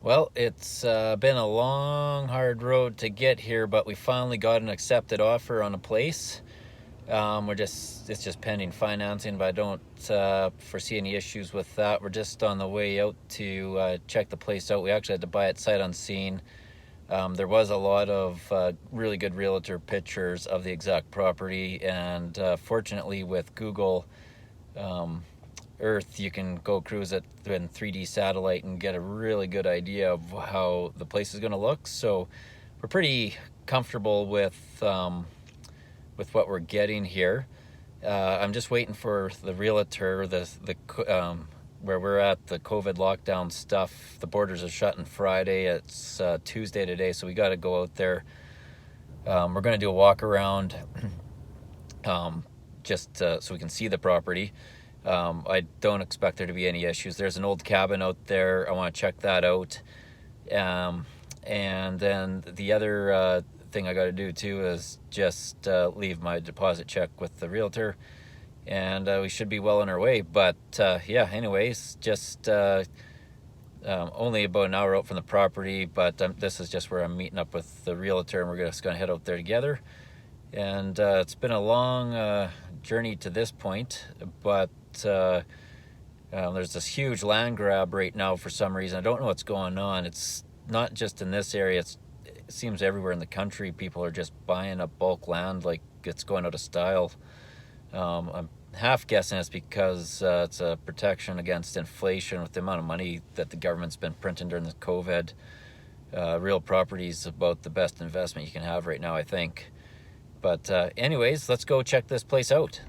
Well, it's been a long, hard road to get here, but we finally got an accepted offer on a place. It's just pending financing, but I don't foresee any issues with that. We're just on the way out to check the place out. We actually had to buy it sight unseen. There was a lot of really good realtor pictures of the exact property, and fortunately with Google Earth, you can go cruise it in 3D satellite and get a really good idea of how the place is going to look. So we're pretty comfortable with what we're getting here. I'm just waiting for the realtor, where we're at, the COVID lockdown stuff. The borders are shutting Friday. It's Tuesday today, so we got to go out there. We're going to do a walk around, just so we can see the property. I don't expect there to be any issues. There's an old cabin out there. I want to check that out. And then the other thing I got to do too is just leave my deposit check with the realtor, and we should be well on our way. But yeah, anyways, just only about an hour out from the property, but this is just where I'm meeting up with the realtor, and we're just going to head out there together. And it's been a long journey to this point, but there's this huge land grab right now for some reason. I don't know what's going on. It's not just in this area. It seems everywhere in the country people are just buying up bulk land like it's going out of style. I'm half guessing it's because it's a protection against inflation with the amount of money that the government's been printing during the COVID. Real property is about the best investment you can have right now, I think. But anyways, let's go check this place out.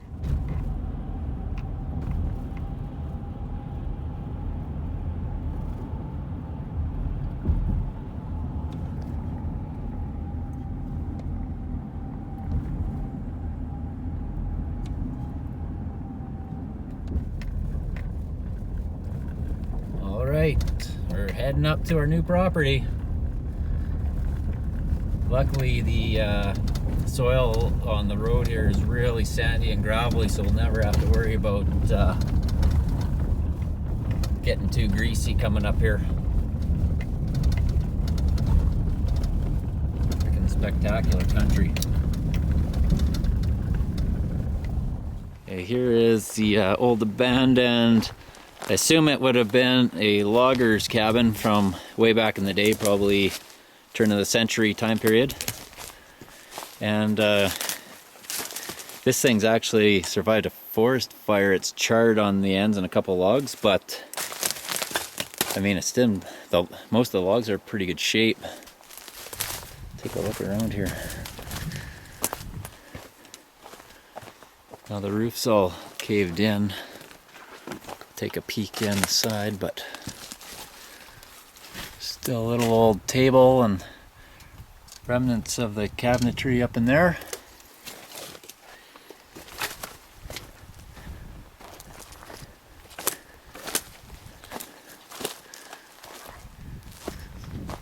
All right, we're heading up to our new property. Luckily, the soil on the road here is really sandy and gravelly, so we'll never have to worry about getting too greasy coming up here. Freaking spectacular country. Okay, here is the old abandoned, I assume it would have been a logger's cabin from way back in the day, probably turn of the century time period. And this thing's actually survived a forest fire. It's charred on the ends and a couple logs, but I mean, it's still, most of the logs are in pretty good shape. Take a look around here. Now the roof's all caved in. Take a peek in the side, but still a little old table and remnants of the cabinetry up in there.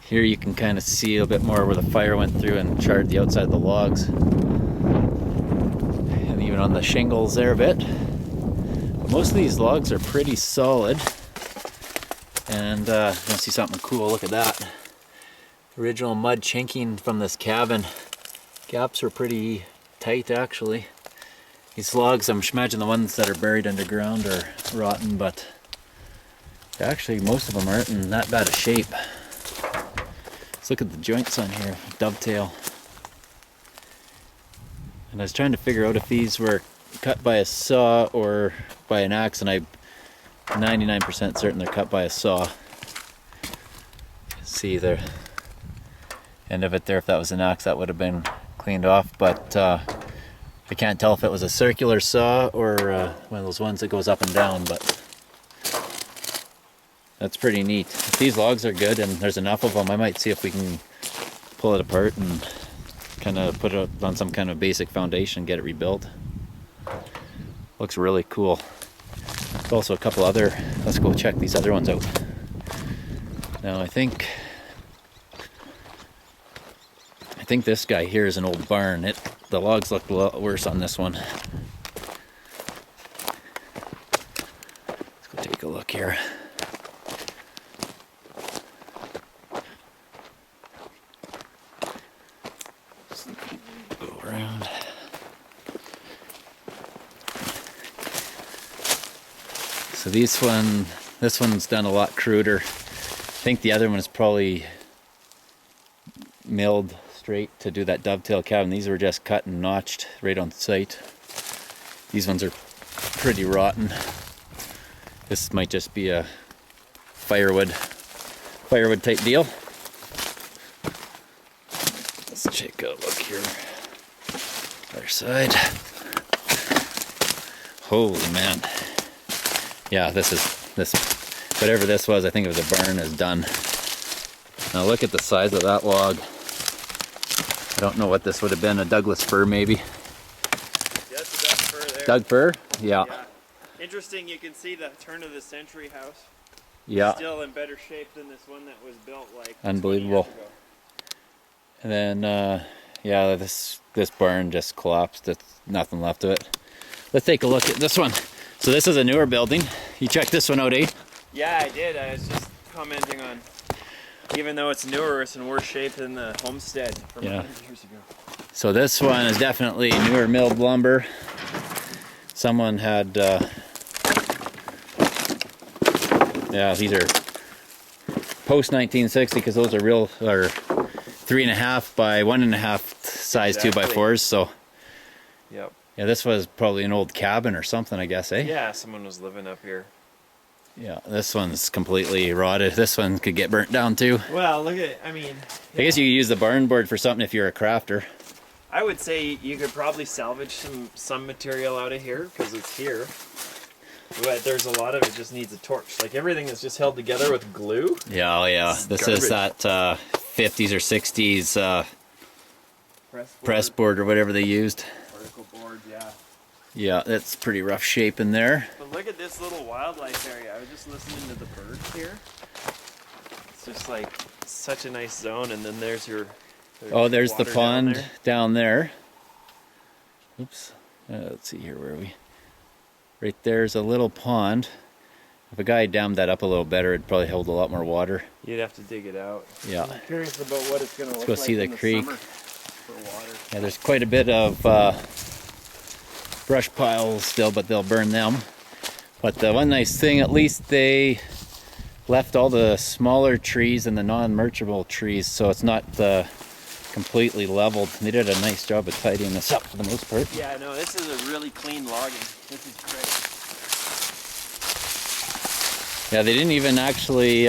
Here you can kind of see a bit more where the fire went through and charred the outside of the logs. And even on the shingles there a bit. But most of these logs are pretty solid. And you want to see something cool, look at that. Original mud chinking from this cabin. Gaps are pretty tight actually. These logs, I'm imagining the ones that are buried underground are rotten, but actually most of them aren't in that bad a shape. Let's look at the joints on here, dovetail. And I was trying to figure out if these were cut by a saw or by an axe, and I'm 99% certain they're cut by a saw. See the end of it there, if that was an axe that would have been cleaned off, but I can't tell if it was a circular saw or one of those ones that goes up and down, but that's pretty neat. If these logs are good and there's enough of them, I might see if we can pull it apart and kind of put it on some kind of basic foundation, get it rebuilt. Looks really cool. There's also a couple other, let's go check these other ones out. Now I think this guy here is an old barn. The logs look a lot worse on this one. Let's go take a look here. So this one's done a lot cruder. I think the other one is probably milled straight to do that dovetail cabin. These were just cut and notched right on site. These ones are pretty rotten. This might just be a firewood type deal. Let's take a look here. Other side. Holy man. Yeah, this whatever this was, I think it was a barn, is done. Now look at the size of that log. I don't know what this would have been, a Douglas fir maybe. Yes, a Doug fir there. Doug fir? Yeah. Interesting, you can see the turn of the century house. Yeah. Still in better shape than this one that was built like unbelievable. 20 years ago. And then yeah, this barn just collapsed. There's nothing left of it. Let's take a look at this one. So this is a newer building. You checked this one out, eh? Yeah, I did. I was just commenting on, even though it's newer, it's in worse shape than the Homestead from 100 years ago. So this one is definitely newer milled lumber. Someone had, yeah, these are post 1960 because those are real, or 3.5 by 1.5 size exactly. 2x4s. So Yep. yeah, this was probably an old cabin or something, I guess, eh? Yeah, someone was living up here. Yeah, this one's completely rotted. This one could get burnt down too. Well, look at, I mean, I guess you could use the barn board for something if you're a crafter. I would say you could probably salvage some material out of here because it's here. But there's a lot of it just needs a torch. Like everything is just held together with glue. Yeah, oh yeah. This is that 50s or 60s press board or whatever they used. Particle board, yeah. Yeah, that's pretty rough shape in there. But look at this little wildlife area. I was just listening to the birds here. It's just like such a nice zone, and then there's your. There's the water pond down there. Oops. Let's see here, where are we? Right there's a little pond. If a guy dammed that up a little better, it'd probably hold a lot more water. You'd have to dig it out. Yeah. I'm curious about what it's going to look go like see the in creek. summer for water. Yeah, there's quite a bit of brush piles still, but they'll burn them. But the one nice thing, at least they left all the smaller trees and the non-merchable trees, so it's not completely leveled. They did a nice job of tidying this up for the most part. Yeah, no, this is a really clean logging. This is great. Yeah, they didn't even actually,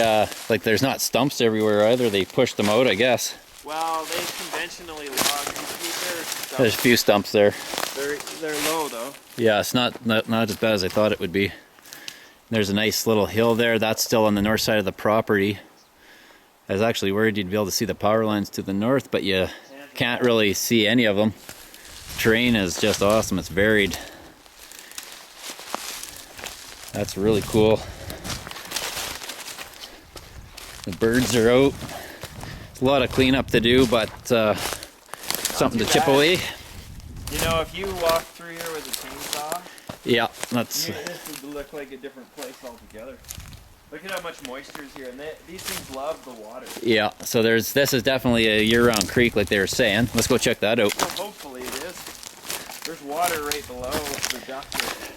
like there's not stumps everywhere either. They pushed them out, I guess. Well, they conventionally log. There's a few stumps there. They're low though. Yeah, it's not as bad as I thought it would be. There's a nice little hill there. That's still on the north side of the property. I was actually worried you'd be able to see the power lines to the north, but you can't really see any of them. Terrain is just awesome. It's varied. That's really cool. The birds are out. It's a lot of cleanup to do, but something to chip away. You know, if you walk through here with a chainsaw, yeah, that's. This would look like a different place altogether. Look at how much moisture is here, and these things love the water. Yeah, so this is definitely a year-round creek, like they were saying. Let's go check that out. Well, hopefully it is. There's water right below the ductwork.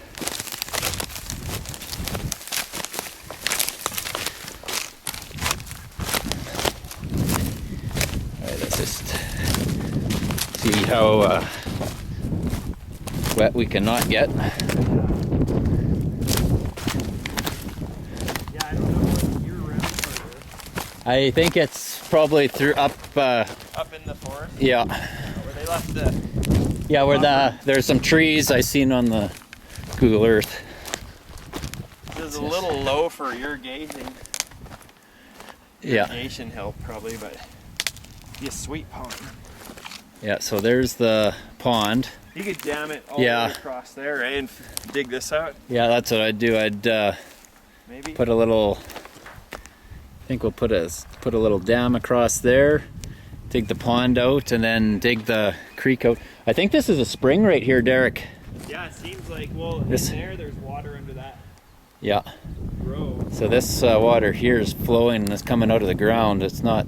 Alright, let's just see how wet we cannot get. I think it's probably through up in the forest. Yeah. Where they left the. Yeah, where there's some trees I seen on the Google Earth. This is a little low for irrigation. Yeah. Irrigation help probably, but be a sweet pond. Yeah. So there's the pond. You could dam it all the way across there, right, and dig this out. Yeah, that's what I'd do. I'd maybe put a little. I think we'll put a little dam across there, dig the pond out, and then dig the creek out. I think this is a spring right here, Derek. Yeah, it seems like, well, there's water under that. Yeah. Row. So this water here is flowing and it's coming out of the ground. It's not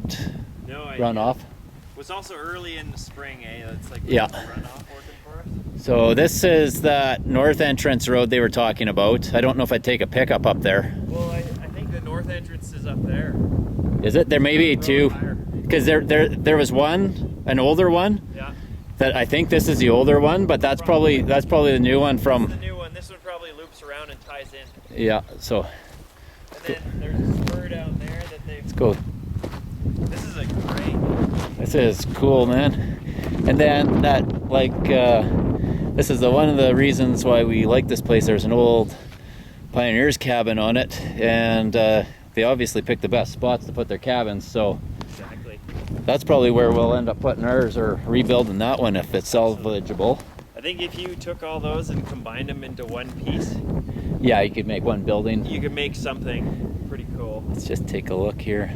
runoff. It was also early in the spring, eh? It's like yeah. runoff working for us. So this is that north entrance road they were talking about. I don't know if I'd take a pickup up there. Well, I think the north entrance is up there. Is it? There may be two. Because there was one, an older one. Yeah. That I think this is the older one, but that's probably the new one from. The new one. This one probably loops around and ties in. Yeah. So. And then there's a spur down there that they've. Let's go. This is a great. This is cool, man. And then that this is one of the reasons why we like this place. There's an old pioneer's cabin on it, and they obviously picked the best spots to put their cabins. So. Exactly. That's probably where we'll end up putting ours or rebuilding that one if it's salvageable. I think if you took all those and combined them into one piece, yeah, you could make one building. You could make something pretty cool. Let's just take a look here.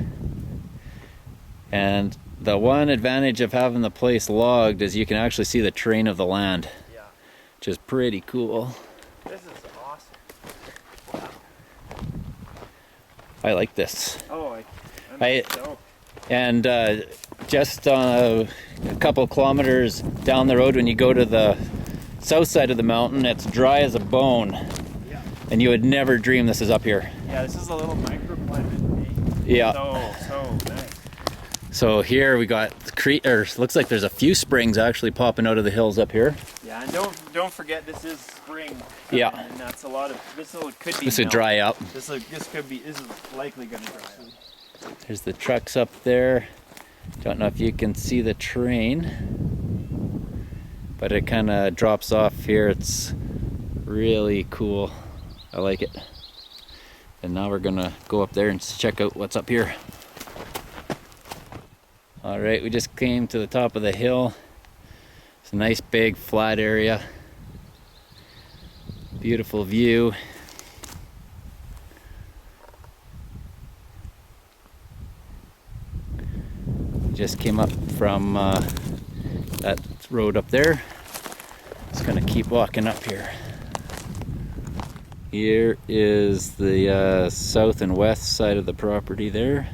And the one advantage of having the place logged is you can actually see the terrain of the land. Yeah. Which is pretty cool. This is awesome. Wow. I like this. Oh, I'm stoked. And just a couple kilometers down the road when you go to the south side of the mountain, it's dry as a bone. Yeah. And you would never dream this is up here. Yeah, this is a little microclimate. Yeah. So nice. So here we got looks like there's a few springs actually popping out of the hills up here. Yeah, and don't forget this is spring. Yeah. And that's a lot of could be. This would dry up. This is likely going to dry up. There's the trucks up there. Don't know if you can see the train, but it kind of drops off here. It's really cool. I like it. And now we're gonna go up there and check out what's up here. All right, we just came to the top of the hill. It's a nice big flat area. Beautiful view. Just came up from that road up there. Just gonna keep walking up here. Here is the south and west side of the property there.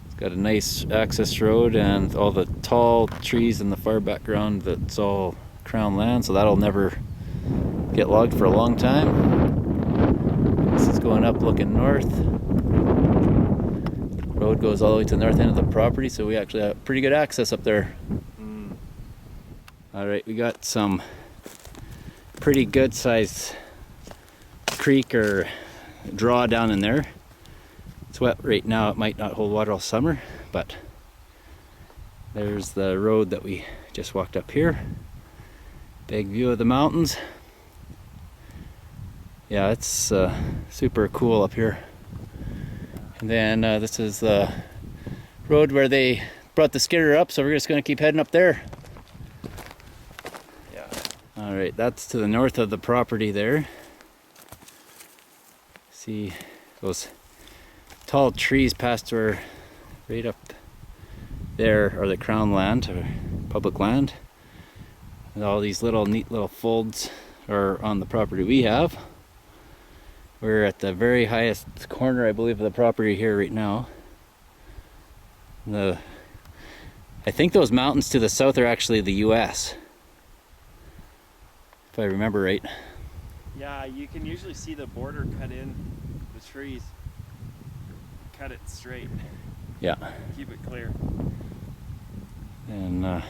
It's got a nice access road and all the tall trees in the far background. That's all crown land, so that'll never get logged for a long time. This is going up looking north. Road goes all the way to the north end of the property, so we actually have pretty good access up there. All right, we got some pretty good sized creek or draw down in there. It's wet right now. It might not hold water all summer, but there's the road that we just walked up here. Big view of the mountains. Yeah, it's super cool up here. And then this is the road where they brought the skidder up, so we're just going to keep heading up there. Yeah. All right, that's to the north of the property there. See those tall trees past where right up there are the crown land or public land. And all these neat little folds are on the property we have. We're at the very highest corner, I believe, of the property here right now. I think those mountains to the south are actually the US, if I remember right. Yeah, you can usually see the border cut in the trees. Cut it straight. Yeah. Keep it clear. And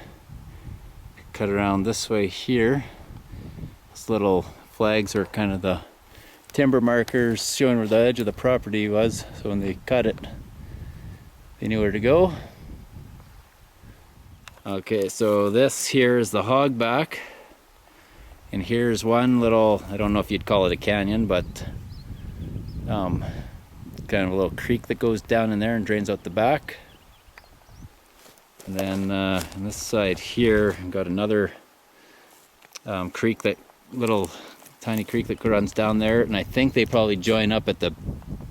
cut around this way here. These little flags are kind of the timber markers showing where the edge of the property was, so when they cut it they knew where to go. Okay, so this here is the hog back, and here's one little, I don't know if you'd call it a canyon, but kind of a little creek that goes down in there and drains out the back. And then on this side here I've got another creek, that little tiny creek that runs down there, and I think they probably join up at the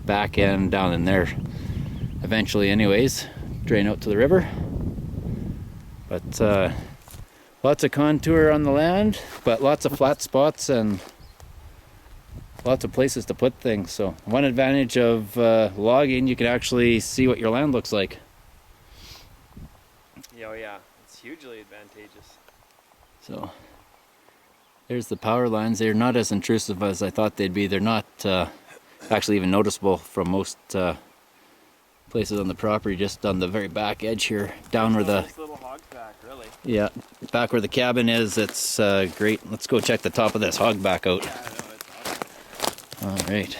back end down in there eventually anyways, drain out to the river. But lots of contour on the land, but lots of flat spots and lots of places to put things. So one advantage of logging, you can actually see what your land looks like. Oh yeah, it's hugely advantageous. So there's the power lines. They're not as intrusive as I thought they'd be. They're not actually even noticeable from most places on the property, just on the very back edge here, down where the Nice little hog back, really. yeah, back where the cabin is. It's great. Let's go check the top of this hog back out. Yeah, I know, it's awesome. All right,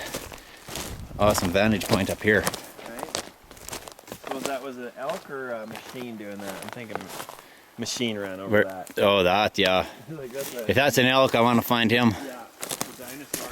awesome vantage point up here. Right? So that was an elk or a machine doing that? I'm thinking machine ran over that. Oh, that, yeah. Like that's a, If that's an elk, I want to find him. yeah, it's a dinosaur.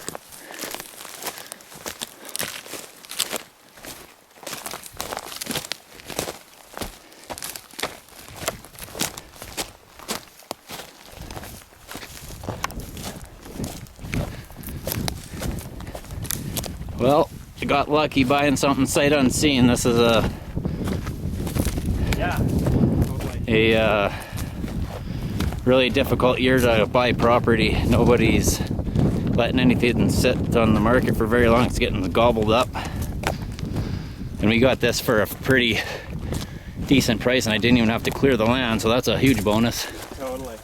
Well, I got lucky buying something sight unseen. This is Yeah, totally. a really difficult year to buy property. Nobody's letting anything sit on the market for very long. It's getting gobbled up. And we got this for a pretty decent price, and I didn't even have to clear the land, so that's a huge bonus. Totally.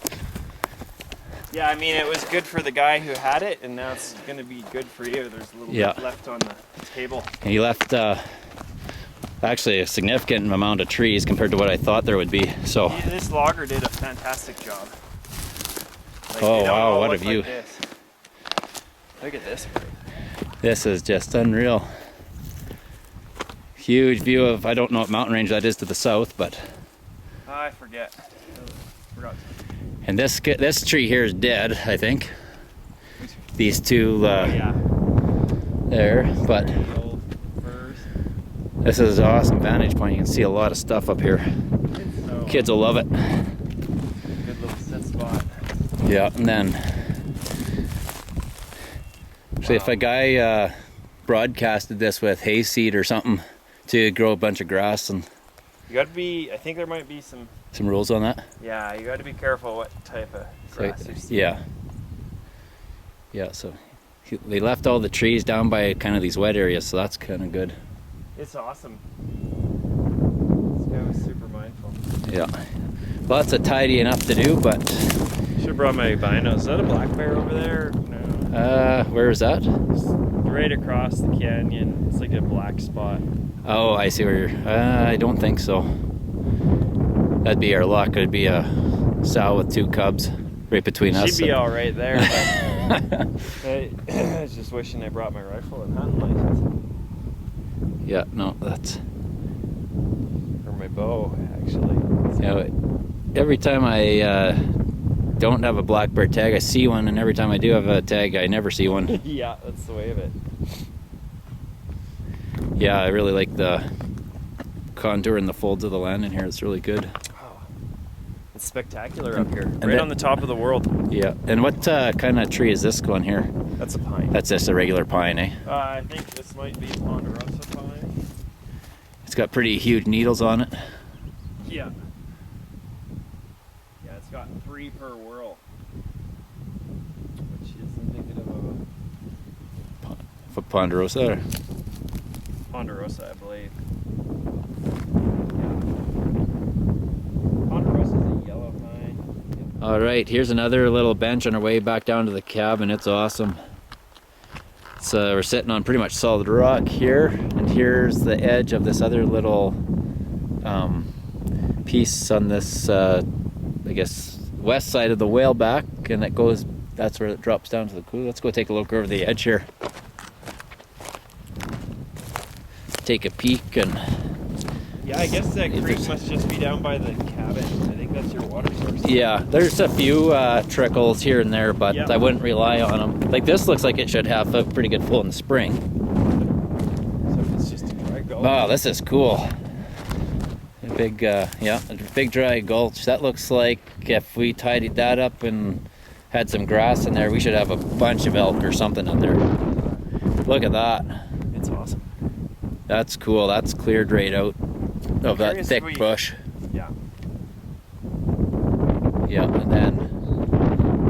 Yeah, I mean, it was good for the guy who had it, and now it's going to be good for you. There's a little Yeah. bit left on the table. And he left actually a significant amount of trees compared to what I thought there would be. So, Yeah, this logger did a fantastic job. Like, oh they don't wow, all what a look view. like this. Look at this. This is just unreal. Huge view of, I don't know what mountain range that is to the south, but I forget. Forgot. and this tree here is dead, I think. These two Yeah. there, but The old firs. this is an awesome vantage point. You can see a lot of stuff up here. It's so Kids will love it. good little sit spot. Yeah, and then actually, if a guy broadcasted this with hayseed or something to grow a bunch of grass, and You got to be. I think there might be some. some rules on that. Yeah, you got to be careful what type of grass you see. Yeah. Yeah, so they left all the trees down by kind of these wet areas, so that's kind of good. It's awesome. This guy was super mindful. Yeah. Lots of tidying up to do, but Should have brought my binos. Is that a black bear over there? No. where is that? It's right across the canyon. It's like a black spot. Oh, I see where you're. I don't think so. That'd be our luck. It'd be a sow with two cubs right between us. She'd be all right there. I was just wishing I brought my rifle and hunting license. Yeah, no, that's. Or my bow, actually. Yeah, every time I don't have a black bear tag, I see one, and every time I do have a tag, I never see one. Yeah, that's the way of it. Yeah, I really like the contour and the folds of the land in here. It's really good. Oh, it's spectacular up here. And Right that- on the top of the world. Yeah, and what kind of tree is this one here? That's a pine. That's just a regular pine, eh? I think this might be Ponderosa pine. It's got pretty huge needles on it. Yeah. Yeah, it's got 3 per whirl. Which is indicative of For Ponderosa. a Ponderosa, I believe. Yeah. Ponderosa is a yellow pine. All right, here's another little bench on our way back down to the cabin. It's awesome. It's, we're sitting on pretty much solid rock here, and here's the edge of this other little piece on this, I guess, west side of the whaleback, and it goes. That's where it drops down to the coulee. Let's go take a look over the edge here. Take a peek and. Yeah, I guess that If creek there's- must just be down by the cabin. I think that's your water source. Yeah, there's a few trickles here and there, but Yeah. I wouldn't rely on them. Like this looks like it should have a pretty good flow in the spring. So if it's just a dry gulch. Wow, this is cool. A big, yeah, a big dry gulch. That looks like if we tidied that up and had some grass in there, we should have a bunch of elk or something in there. Look at that. It's awesome. That's cool. That's cleared right out of that Curious thick if we- bush. Yeah. Yeah, and then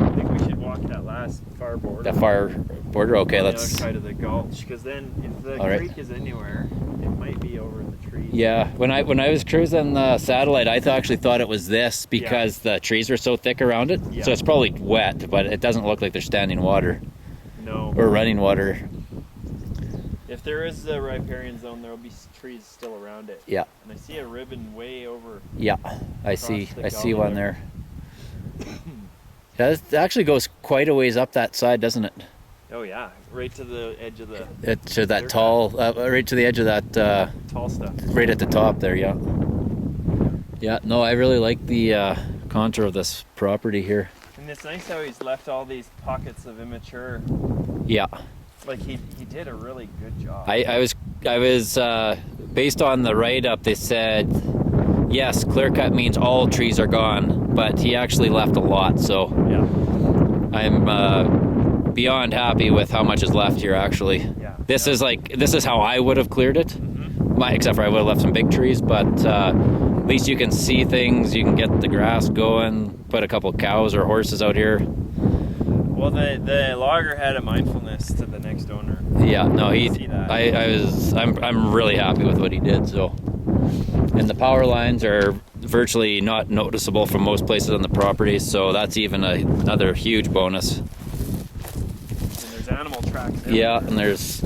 I think we should walk that last far border. the far border. Okay, on let's. the other side of the gulch, because then if the All right. creek is anywhere, it might be over in the trees. Yeah, when I was cruising the satellite, I actually thought it was this because the trees were so thick around it. Yeah. So it's probably wet, but it doesn't look like there's standing water No. or running water. If there is a riparian zone, there will be trees still around it. Yeah. And I see a ribbon way over. Yeah, I see gully one there. Yeah, it actually goes quite a ways up that side, doesn't it? Oh yeah, right to the edge of the To that tall, right to the edge of that. tall stuff. Right at the top there, yeah. Yeah, no, I really like the contour of this property here. And it's nice how he's left all these pockets of immature. Yeah. Like he did a really good job. I was based on the write-up, they said, yes, clear cut means all trees are gone, but he actually left a lot, so yeah. I'm beyond happy with how much is left here, actually. Yeah. This is how I would have cleared it. Mm-hmm. Except for I would have left some big trees, but at least you can see things, you can get the grass going, put a couple cows or horses out here. Well, the logger had a mindfulness to the next owner. Yeah, no, I'm really happy with what he did, so. And the power lines are virtually not noticeable from most places on the property, so that's even another huge bonus. And there's animal tracks. Yeah, and there's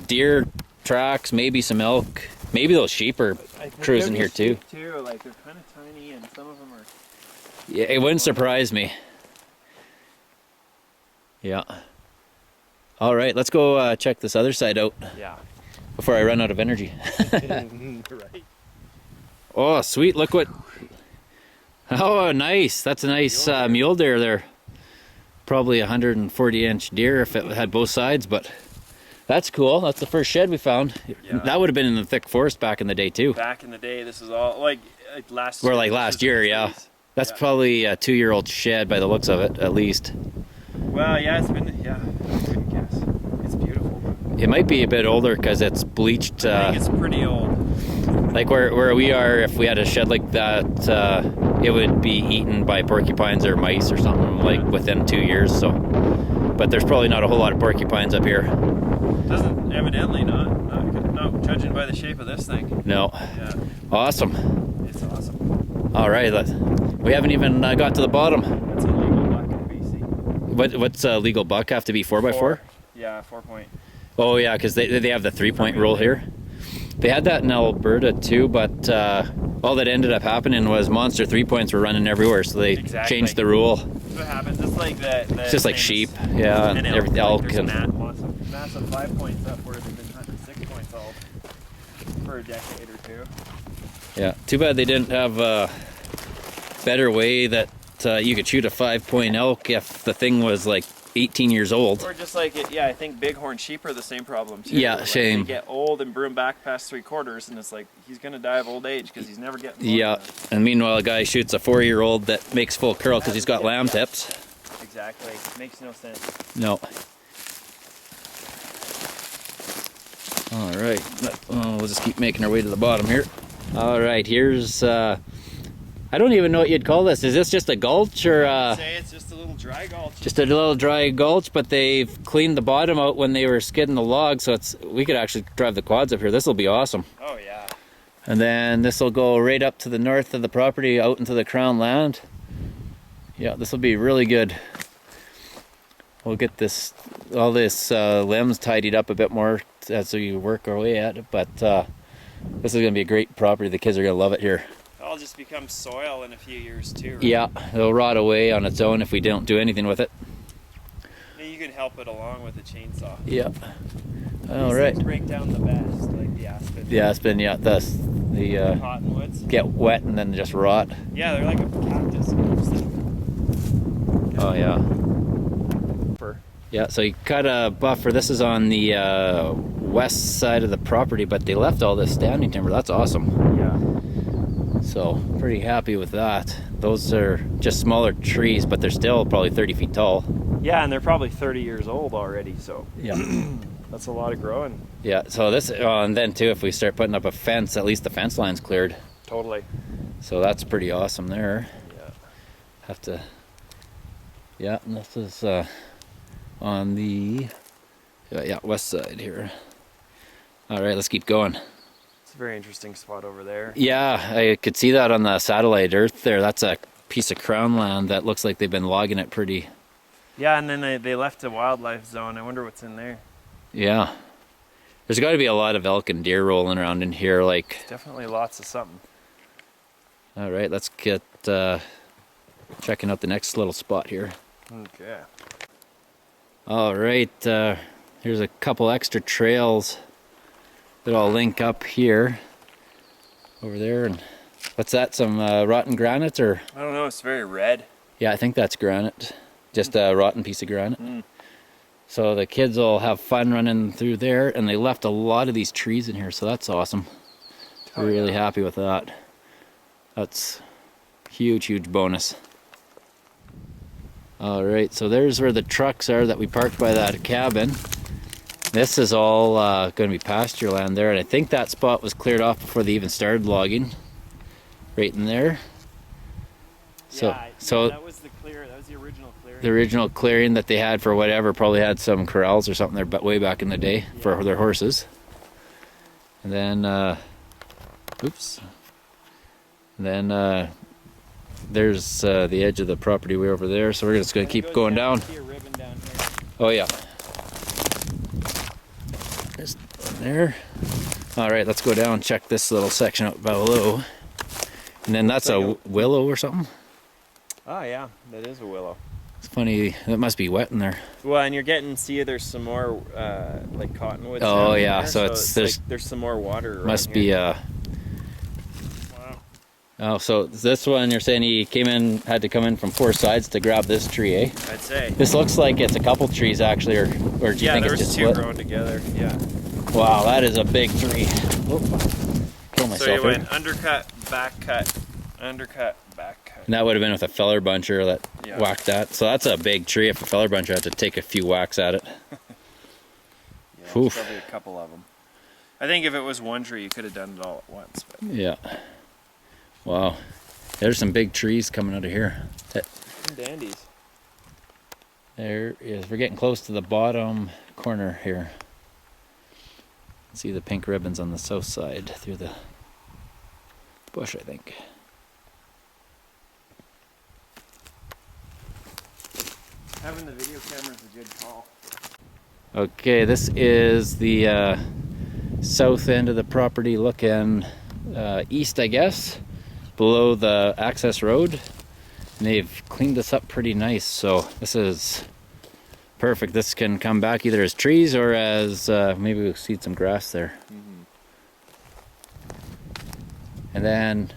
deer tracks, maybe some elk, maybe those sheep are cruising here too. Like they're kind of tiny, and some of them are. Yeah, it wouldn't surprise me. Yeah. All right, let's go check this other side out. Yeah. Before I run out of energy. Right. Oh, sweet! Look what. Oh, nice. That's a nice mule deer there. Probably a 140-inch deer if it had both sides, but that's cool. That's the first shed we found. Yeah. That would have been in the thick forest back in the day too. Back in the day, this is all like last. Or like last year, yeah. That's probably a 2-year-old shed by the looks of it, at least. Well, yeah, it's been, I couldn't guess. It's beautiful. It might be a bit older because it's bleached. I think it's pretty old. Like where we are, if we had a shed like that, it would be eaten by porcupines or mice or something like within 2 years. So, but there's probably not a whole lot of porcupines up here. Doesn't evidently not judging by the shape of this thing. No. Yeah. Awesome. It's awesome. All right, we haven't even got to the bottom. That's a legal buck in BC. What's a legal buck have to be 4x4? Yeah, 4 point. Oh yeah, because they have the 3-point rule here. They had that in Alberta too, but all that ended up happening was monster 3-points were running everywhere, so they changed the rule. That's what happens. It's like It's just like sheep, yeah, and elk. There's massive 5 points up where they've been hunting 6 points all for a decade or two. Yeah, too bad they didn't have a better way that you could shoot a 5-point elk if the thing was like 18 years old. Or just like I think bighorn sheep are the same problem too. Yeah, like shame. They get old and broom back past 3/4, and it's like he's gonna die of old age because he's never getting. Yeah, and meanwhile a guy shoots a 4-year-old that makes full curl because he's got lamb tips. Exactly, makes no sense. No. All right, we'll just keep making our way to the bottom here. All right, here's I don't even know what you'd call this. Is this just a gulch or Say it's just a little dry gulch. just a little dry gulch, but they've cleaned the bottom out when they were skidding the logs, so we could actually drive the quads up here. This will be awesome. Oh yeah. And then this will go right up to the north of the property out into the crown land. Yeah, this will be really good. We'll get all this limbs tidied up a bit more as we work our way at it, but this is going to be a great property. The kids are going to love it here. It'll just become soil in a few years too. Right? Yeah, it'll rot away on its own if we don't do anything with it. You can help it along with a chainsaw. Yeah. All These right. things break down the best, like the aspen. The aspen, yeah, the cottonwoods. get wet and then just rot. Yeah, they're like a cactus. Oh yeah. Yeah, so you cut a buffer. This is on the west side of the property, but they left all this standing timber. That's awesome. Yeah. So pretty happy with that. Those are just smaller trees, but they're still probably 30 feet tall. Yeah, and they're probably 30 years old already, so Yeah. that's a lot of growing. Yeah, so this, and then too, if we start putting up a fence, at least the fence line's cleared. Totally. So that's pretty awesome there. Yeah. Yeah, and this is on the west side here. All right, let's keep going. It's a very interesting spot over there. Yeah, I could see that on the satellite Earth there. That's a piece of crown land that looks like they've been logging it pretty. Yeah, and then they left a wildlife zone. I wonder what's in there. Yeah. There's got to be a lot of elk and deer rolling around in here. Like, definitely lots of something. all right, let's get checking out the next little spot here. Okay. All right, here's a couple extra trails that all link up here, over there. And what's that? Some rotten granite, or? I don't know. It's very red. Yeah, I think that's granite. Just a rotten piece of granite. So the kids will have fun running through there, and they left a lot of these trees in here, so that's awesome. We're really happy with that. That's huge bonus. All right, so there's where the trucks are that we parked by that cabin. This is all going to be pasture land there, and I think that spot was cleared off before they even started logging. Right in there. So that was the clear. That was the original clearing. The original clearing that they had for whatever, probably had some corrals or something there, but way back in the day for their horses. And then, oops. And then there's the edge of the property way over there, so we're just going to keep going down. See a ribbon down here. Oh yeah. There's there. All right, let's go down and check this little section up below. And then that's a willow or something. Oh yeah, that is a willow. It's funny, it must be wet in there. Well, and you're getting, see, there's some more like cottonwoods. Oh yeah, there, so it's there's like, there's some more water. Must be Wow. Oh, so this one you're saying he had to come in from 4 sides to grab this tree, eh? I'd say. This looks like it's a couple trees actually, or do you think it's just two split? growing together. Yeah. Wow, that is a big tree. Oop. Kill myself. So you here. went undercut, back cut, undercut, back cut. And that would have been with a feller buncher that Yeah. whacked that. So that's a big tree. If a feller buncher had to take a few whacks at it. Yeah, Oof. probably a couple of them. I think if it was one tree, you could have done it all at once. But. Yeah. Wow. There's some big trees coming out of here. Dandies. There is. We're getting close to the bottom corner here. See the pink ribbons on the south side through the bush, I think. Having the video camera is a good call. Okay, this is the south end of the property looking east, I guess, below the access road. And they've cleaned this up pretty nice, so this is perfect. This can come back either as trees or as maybe we'll seed some grass there. And then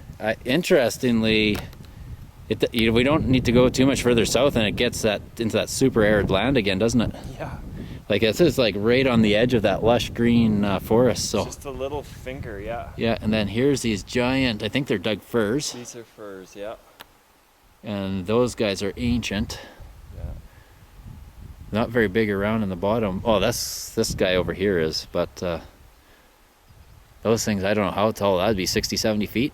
interestingly, we don't need to go too much further south and it gets into that super arid land again, doesn't it? Yeah. Like this is like right on the edge of that lush green forest. So Just a little finger, yeah. yeah, and then here's these giant, I think they're Doug firs. These are firs, yeah. And those guys are ancient. Yeah. Not very big around in the bottom. Oh, this guy over here is, but those things, I don't know how tall that'd be, 60, 70 feet?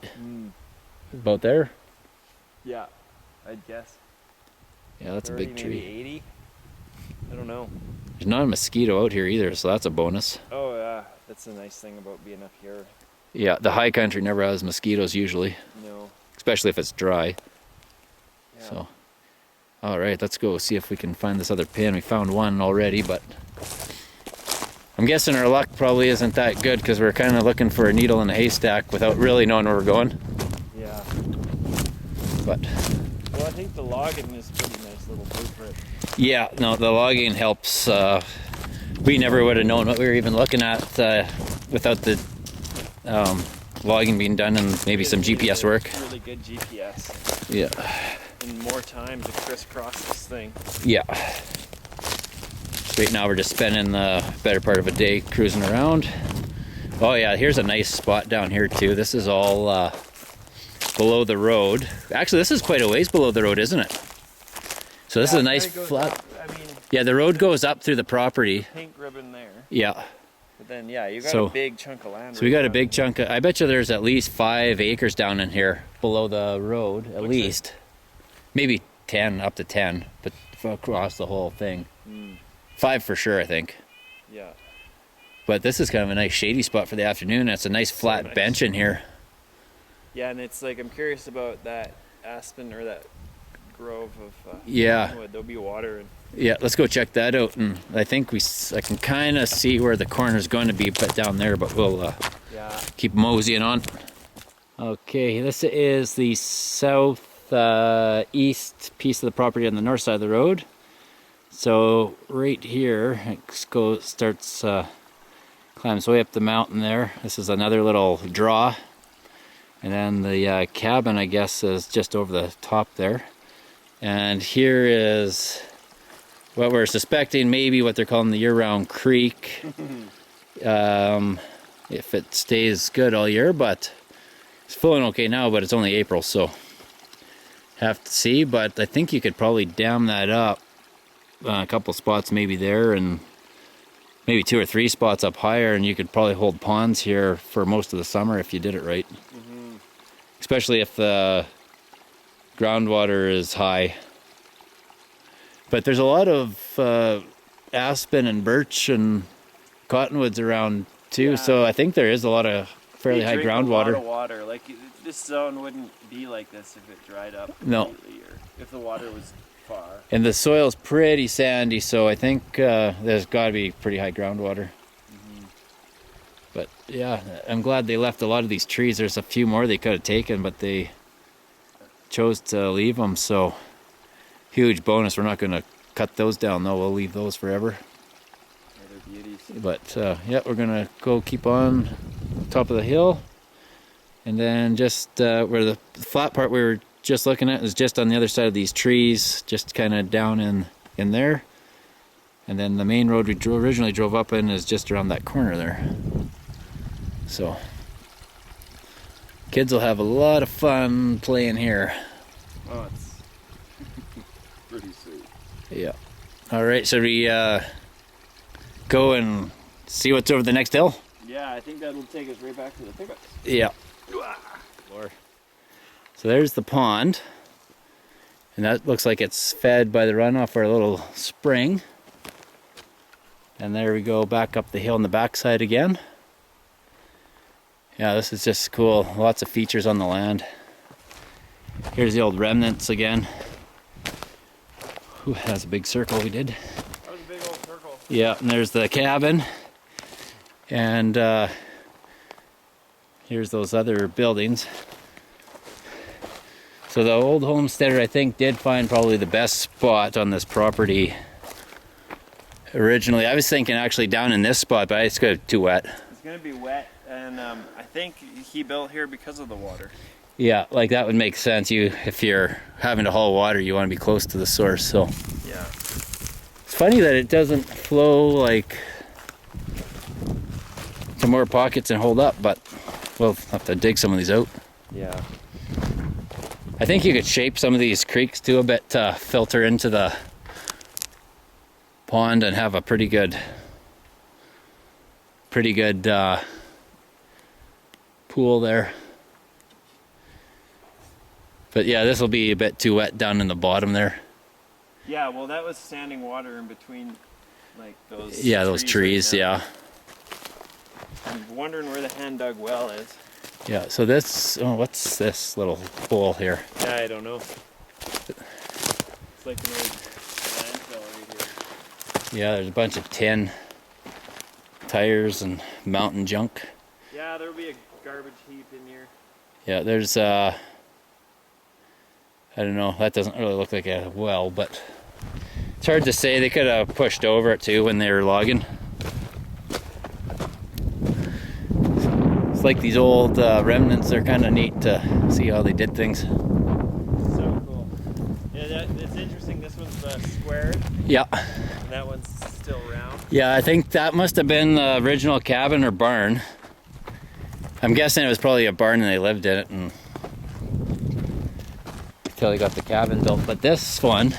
About there? Yeah, I'd guess. Yeah, that's 30, a big tree. Maybe 80? I don't know. There's not a mosquito out here either, so that's a bonus. Oh yeah, that's the nice thing about being up here. Yeah, the high country never has mosquitoes usually, No. especially if it's dry. Yeah. So, all right, let's go see if we can find this other pin. We found one already, but I'm guessing our luck probably isn't that good because we're kind of looking for a needle in a haystack without really knowing where we're going. Yeah. But Well, I think the logging is a pretty nice little blueprint. yeah, no, the logging helps. We never would have known what we were even looking at without the logging being done and maybe some GPS work. Really good GPS. Yeah. And more time to crisscross this thing. Yeah. Right now we're just spending the better part of a day cruising around. Oh yeah, here's a nice spot down here too. This is all below the road. Actually, this is quite a ways below the road, isn't it? So this is a nice flat. Up, I mean, Yeah, the road goes up through the property. pink ribbon there. Yeah. But then, yeah, you got a big chunk of land. So we got a big chunk of, I bet you there's at least 5 acres down in here below the road, at least. Maybe 10, up to 10, but across the whole thing. 5 for sure, I think. Yeah. But this is kind of a nice shady spot for the afternoon. It's a nice flat nice. bench in here. Yeah, and it's like, I'm curious about that aspen or that grove of Yeah. wood. There'll be water. And Yeah, let's go check that out. And I think I can kind of see where the corner's going to be put down there, but we'll yeah. keep moseying on. Okay, this is the south east piece of the property on the north side of the road. So right here, it starts climbs way up the mountain there. This is another little draw. And then the cabin, I guess, is just over the top there. And here is what we're suspecting, maybe what they're calling the year-round creek. If it stays good all year, but it's flowing okay now, but it's only April, so have to see. But I think you could probably dam that up a couple spots maybe there, and maybe 2 or 3 spots up higher, and you could probably hold ponds here for most of the summer if you did it right. Especially if the groundwater is high. But there's a lot of aspen and birch and cottonwoods around too, so I think there is a lot of fairly high groundwater. A lot of water. Like, this zone wouldn't be like this if it dried up completely, or if the water was far. And the soil's pretty sandy, so I think there's got to be pretty high groundwater. But yeah, I'm glad they left a lot of these trees. There's a few more they could have taken, but they chose to leave them, so huge bonus. We're not going to cut those down though, we'll leave those forever. Yeah, they're beauties. But yeah, we're going to go keep on top of the hill, and then just where the flat part we were just looking at is just on the other side of these trees, just kind of down in there. And then the main road we originally drove up in is just around that corner there. So kids will have a lot of fun playing here. Oh, it's pretty sweet. Yeah. All right, should we go and see what's over the next hill? Yeah, I think that'll take us right back to the pickups. Yeah. So there's the pond, and that looks like it's fed by the runoff or a little spring. And there we go, back up the hill on the backside again. Yeah, this is just cool. Lots of features on the land. Here's the old Remnants again. Ooh, that's a big circle we did. That was a big old circle. Yeah, and there's the cabin. And here's those other buildings. So the old homesteader, I think, did find probably the best spot on this property. Originally, I was thinking actually down in this spot, but it's got too wet. It's gonna be wet, and I think he built here because of the water. Yeah, like that would make sense. If you're having to haul water, you want to be close to the source. So Yeah. it's funny that it doesn't flow like to more pockets and hold up, but we'll have to dig some of these out. Yeah. I think you could shape some of these creeks too a bit to filter into the pond and have a pretty good pool there. But yeah, this will be a bit too wet down in the bottom there. Yeah, well, that was standing water in between, like those. Yeah, those trees. Right, Yeah. I'm wondering where the hand dug well is. Yeah. So this. Oh, what's this little hole here? Yeah, I don't know. It's like an old landfill right here. Yeah, there's a bunch of tin tires and mountain junk. Yeah, there'll be a garbage heap in here. Yeah, there's I don't know, that doesn't really look like a well, but it's hard to say. They could have pushed over it too when they were logging. It's like these old remnants. They're kind of neat to see how they did things. So cool. Yeah, it's interesting. This one's squared, Yeah. and that one's still round. Yeah, I think that must have been the original cabin or barn. I'm guessing it was probably a barn and they lived in it and until they got the cabin built. But this one,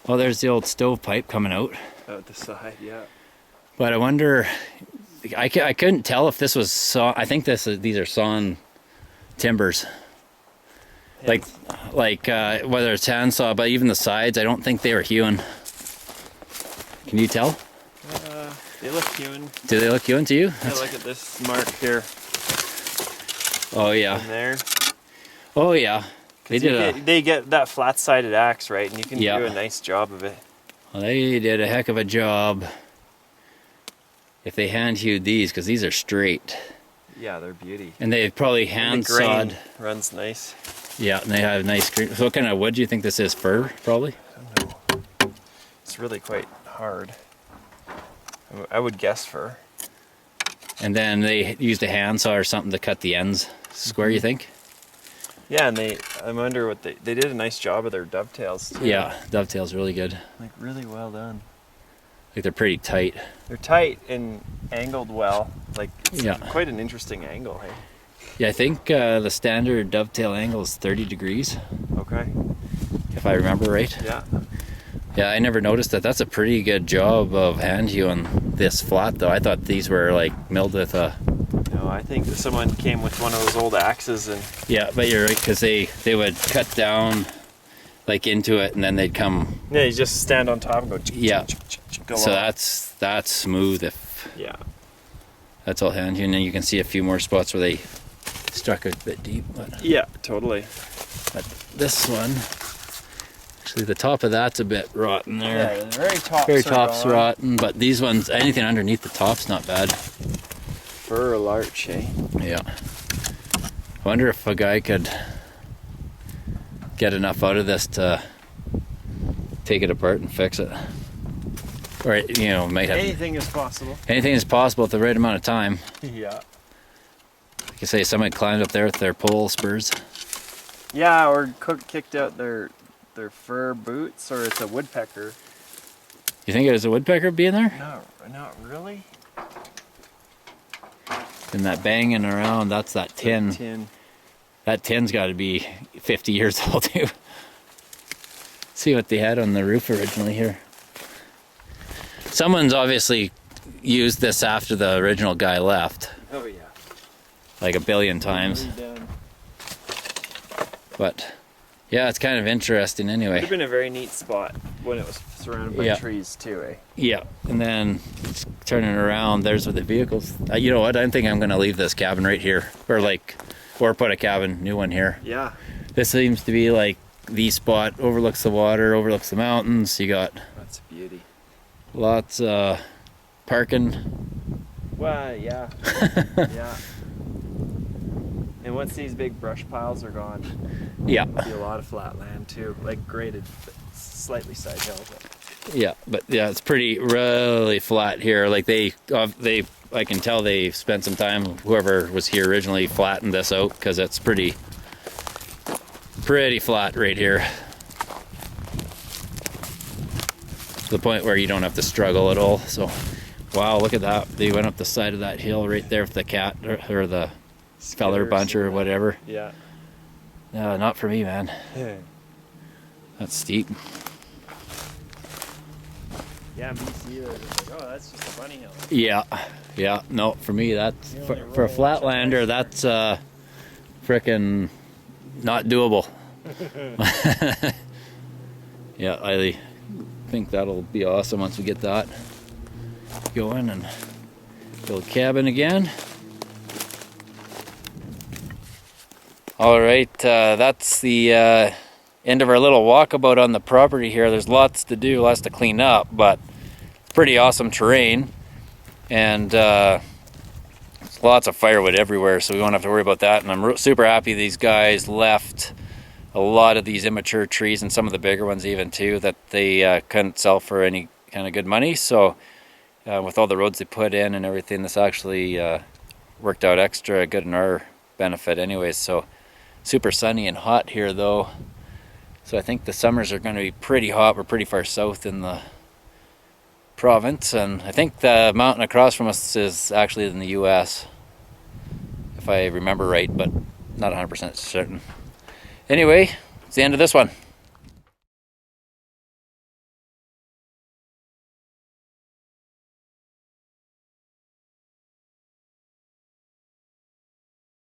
well, there's the old stovepipe coming out. Out the side, yeah. But I wonder, I couldn't tell if this was sawn. I think these are sawn timbers. Like whether it's handsaw, but even the sides, I don't think they were hewn. Can you tell? They look hewn. Do they look hewn to you? Yeah, look at this mark here. Oh yeah. And there. Oh yeah. They get that flat-sided axe, right? And you can Yeah. do a nice job of it. Well, they did a heck of a job if they hand hewed these, because these are straight. Yeah, they're beauty. And they probably hand sawed. Runs nice. Yeah, and they have nice grain. So what kind of wood do you think this is? Fir, probably? I don't know. It's really quite hard. I would guess fir. And then they used a handsaw or something to cut the ends square, you think? Yeah, and I wonder what they did a nice job of their dovetails too. Yeah, dovetail's really good. Like really well done. Like they're pretty tight. They're tight and angled well. Like it's Yeah. quite an interesting angle, hey? Yeah, I think the standard dovetail angle is 30 degrees, Okay. if I remember right. Yeah. Yeah, I never noticed that. That's a pretty good job of hand hewing this flat, though. I thought these were like milled with a... No, I think that someone came with one of those old axes and... Yeah, but you're right, because they would cut down like into it, and then they'd come... Yeah, you just stand on top and go... Yeah. Go So along. that's smooth if... Yeah. That's all hand hewn, and then you can see a few more spots where they struck a bit deep. But Yeah, totally. this one... Actually, the top of that's a bit rotten there. Yeah, the very tops Very are top's gone. rotten, but these ones, anything underneath the top's not bad. Fir larch, eh? Yeah. I wonder if a guy could get enough out of this to take it apart and fix it. Or, you know, might have... Anything is possible. Anything is possible at the right amount of time. Yeah. Like I say, somebody climbed up there with their pole spurs. Yeah, or kicked out their fur boots, or it's a woodpecker. You think it was a woodpecker being there? No, not really. And that banging around, that's that tin. Tin. That tin's got to be 50 years old too. See what they had on the roof originally here. Someone's obviously used this after the original guy left, Oh yeah. like a billion times. Redone. But yeah, it's kind of interesting Would anyway. have been a very neat spot when it was surrounded by Yeah. trees too, eh? Yeah, and then turning around, there's where the vehicles. You know what? I think I'm going to leave this cabin right here, or put a cabin, new one here. Yeah. This seems to be like the spot. Overlooks the water, overlooks the mountains. You got That's a beauty. lots parking. Well, yeah. Yeah. And once these big brush piles are gone, Yeah, there'll be a lot of flat land too, like graded, slightly side hill. But yeah, but yeah, it's really flat here. Like they, I can tell they spent some time. Whoever was here originally flattened this out because it's pretty flat right here. To the point where you don't have to struggle at all. So, wow, look at that. They went up the side of that hill right there with the cat or the feller bunch or whatever. yeah. No, not for me, man. That's steep. Yeah, BC, they're just like, oh, that's just a bunny hill. Yeah. No, for me, that's You for only a roll flatlander. That's frickin' not doable. Yeah, I think that'll be awesome once we get that going and build a cabin again. All right, that's the end of our little walkabout on the property here. There's lots to do, lots to clean up, but it's pretty awesome terrain, and lots of firewood everywhere, so we won't have to worry about that. And I'm super happy these guys left a lot of these immature trees, and some of the bigger ones even too, that they couldn't sell for any kind of good money. So with all the roads they put in and everything, this actually worked out extra good in our benefit anyways. So super sunny and hot here though, so I think the summers are going to be pretty hot. We're pretty far south in the province, and I think the mountain across from us is actually in the US, if I remember right, but not 100% certain. Anyway, it's the end of this one.